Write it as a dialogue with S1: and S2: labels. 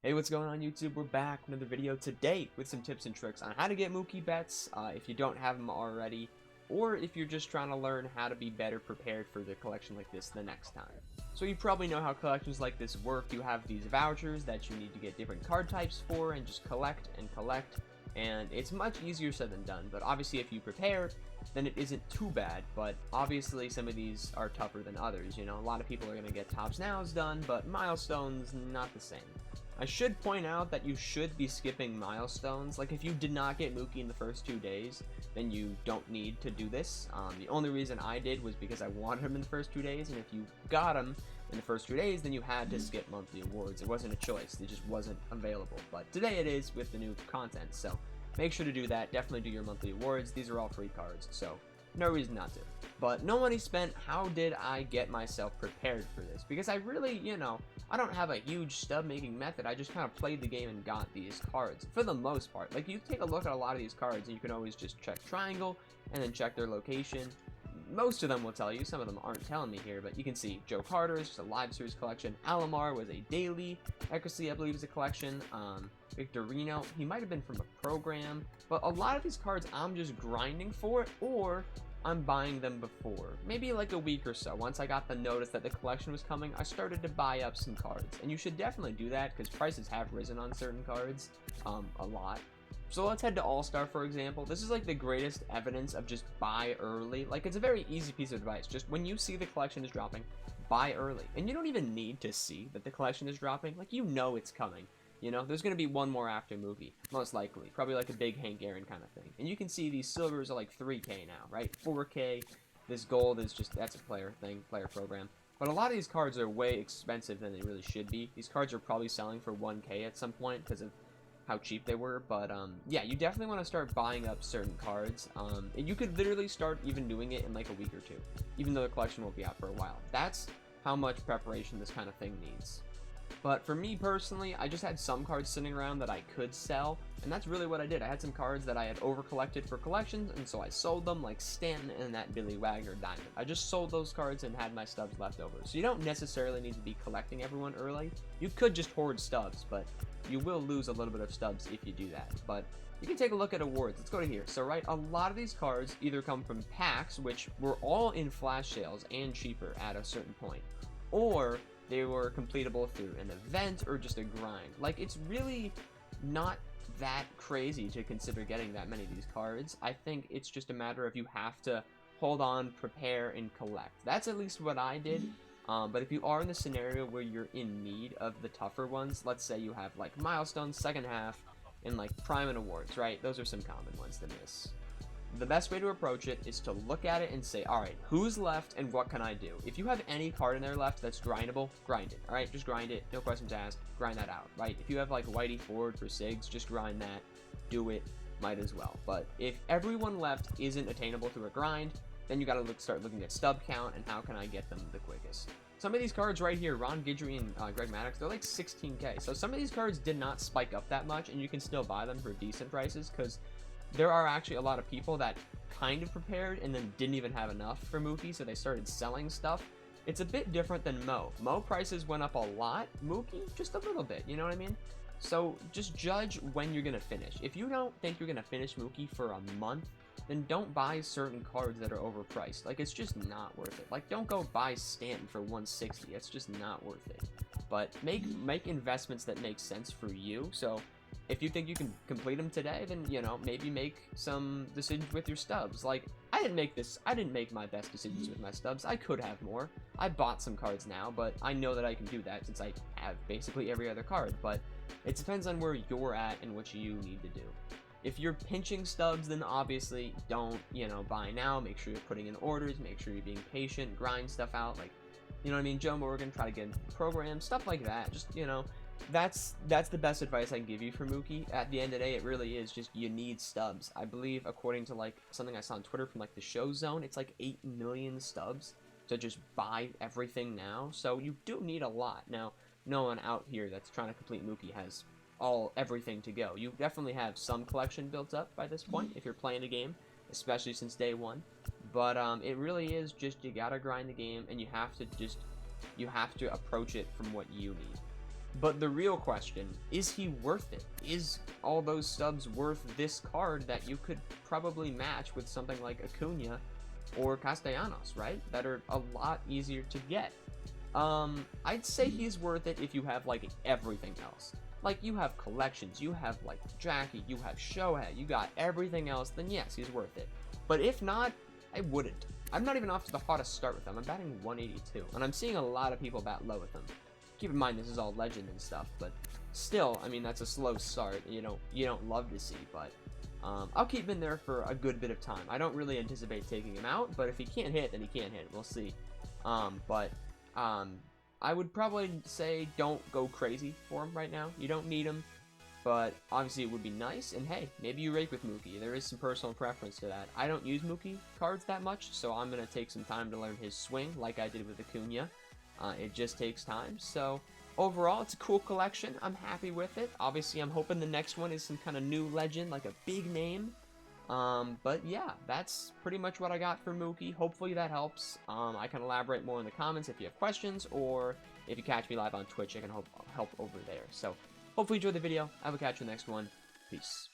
S1: Hey, what's going on YouTube? We're back with another video today with some tips and tricks on how to get Mookie Betts if you don't have them already, or if you're just trying to learn how to be better prepared for the collection like this the next time. So you probably know how collections like this work. You have these vouchers that you need to get different card types for and just collect and collect, and it's much easier said than done. But obviously if you prepare, then it isn't too bad. But obviously some of these are tougher than others. You know, a lot of people are going to get tops nows done, but milestones not the same. I should point out that you should be skipping milestones. Like, if you did not get Mookie in the first 2 days, then you don't need to do this. The only reason I did was because I wanted him in the first 2 days, and if you got him in the first 2 days, then you had to skip monthly awards. It wasn't a choice. It just wasn't available. But today it is with the new content, so make sure to do that. Definitely do your monthly awards. These are all free cards, so no reason not to. But no money spent. How did I get myself prepared for this? Because I really, I don't have a huge stub making method. I just kind of played the game and got these cards for the most part. Like, you take a look at a lot of these cards and you can always just check triangle and then check their location. Most of them will tell you. Some of them aren't telling me here, but you can see Joe Carter is just a live series collection. Alomar was a daily. Eckersley, I believe, is a collection. Victorino, he might have been from a program, but a lot of these cards I'm just grinding for, or I'm buying them before, maybe like a week or so. Once I got the notice that the collection was coming, I started to buy up some cards, and you should definitely do that because prices have risen on certain cards a lot. So let's head to All-Star, for example. This is like the greatest evidence of just buy early. Like, it's a very easy piece of advice. Just when you see the collection is dropping, buy early. And you don't even need to see that the collection is dropping. Like, you know it's coming. You know, there's going to be one more after Mookie, most likely. Probably like a big Hank Aaron kind of thing. And you can see these silvers are like 3K now, right? 4K. This gold is just, that's a player thing, player program. But a lot of these cards are way expensive than they really should be. These cards are probably selling for 1K at some point because of how cheap they were. But yeah, you definitely want to start buying up certain cards. And you could literally start even doing it in like a week or two, even though the collection won't be out for a while. That's how much preparation this kind of thing needs. But for me personally, I just had some cards sitting around that I could sell, and that's really what I did. I had some cards that I had over-collected for collections, and so I sold them, like Stanton and that Billy Wagner Diamond. I just sold those cards and had my stubs left over. So you don't necessarily need to be collecting everyone early. You could just hoard stubs, but you will lose a little bit of stubs if you do that. But you can take a look at awards. Let's go to here. So, right, a lot of these cards either come from packs, which were all in flash sales and cheaper at a certain point, or they were completable through an event or just a grind. Like, it's really not that crazy to consider getting that many of these cards. I think it's just a matter of you have to hold on, prepare, and collect. That's at least what I did. But if you are in the scenario where you're in need of the tougher ones, let's say you have like milestones, second half, and like prime and awards, right? Those are some common ones to miss. The best way to approach it is to look at it and say, alright, who's left and what can I do? If you have any card in there left that's grindable, grind it. Alright, just grind it. No questions asked. Grind that out, right? If you have like Whitey Ford for Sigs, just grind that. Do it. Might as well. But if everyone left isn't attainable through a grind, then you gotta start looking at stub count and how can I get them the quickest. Some of these cards right here, Ron Guidry and Greg Maddux, they're like 16K. So some of these cards did not spike up that much, and you can still buy them for decent prices because there are actually a lot of people that kind of prepared and then didn't even have enough for Mookie, so they started selling stuff. It's a bit different than Mo. Mo prices went up a lot. Mookie, just a little bit, you know what I mean? So just judge when you're going to finish. If you don't think you're going to finish Mookie for a month, then don't buy certain cards that are overpriced. Like, it's just not worth it. Like, don't go buy Stanton for 160. It's just not worth it. But make investments that make sense for you. So if you think you can complete them today, then, maybe make some decisions with your stubs. Like, I didn't make my best decisions with my stubs. I could have more. I bought some cards now, but I know that I can do that since I have basically every other card. But it depends on where you're at and what you need to do. If you're pinching stubs, then obviously don't, buy now. Make sure you're putting in orders. Make sure you're being patient. Grind stuff out. Like, you know what I mean? Joe Morgan, try to get into the program. Stuff like that. Just, that's the best advice I can give you for Mookie. At the end of the day, it really is just you need stubs. I believe, according to like something I saw on Twitter from like the Show Zone, it's like 8 million stubs to just buy everything now. So you do need a lot. Now, no one out here that's trying to complete Mookie has everything to go. You definitely have some collection built up by this point if you're playing a game, especially since day one. But it really is just you gotta grind the game, and you have to approach it from what you need. But the real question, is he worth it? Is all those subs worth this card that you could probably match with something like Acuna or Castellanos, right? That are a lot easier to get. I'd say he's worth it if you have, like, everything else. Like, you have collections, you have, like, Jackie, you have Shohei, you got everything else, then yes, he's worth it. But if not, I wouldn't. I'm not even off to the hottest start with him. I'm batting 182, and I'm seeing a lot of people bat low with him. Keep in mind, this is all legend and stuff, but still, I mean, that's a slow start. You don't love to see, but I'll keep him in there for a good bit of time. I don't really anticipate taking him out, but if he can't hit, then he can't hit. We'll see. I would probably say don't go crazy for him right now. You don't need him, but obviously it would be nice. And hey, maybe you rake with Mookie. There is some personal preference to that. I don't use Mookie cards that much, so I'm going to take some time to learn his swing like I did with Acuna. It just takes time. So overall, it's a cool collection. I'm happy with it. Obviously, I'm hoping the next one is some kind of new legend, like a big name. But yeah, that's pretty much what I got for Mookie. Hopefully that helps. I can elaborate more in the comments if you have questions, or if you catch me live on Twitch, I can help over there. So hopefully you enjoyed the video. I will catch you in the next one. Peace.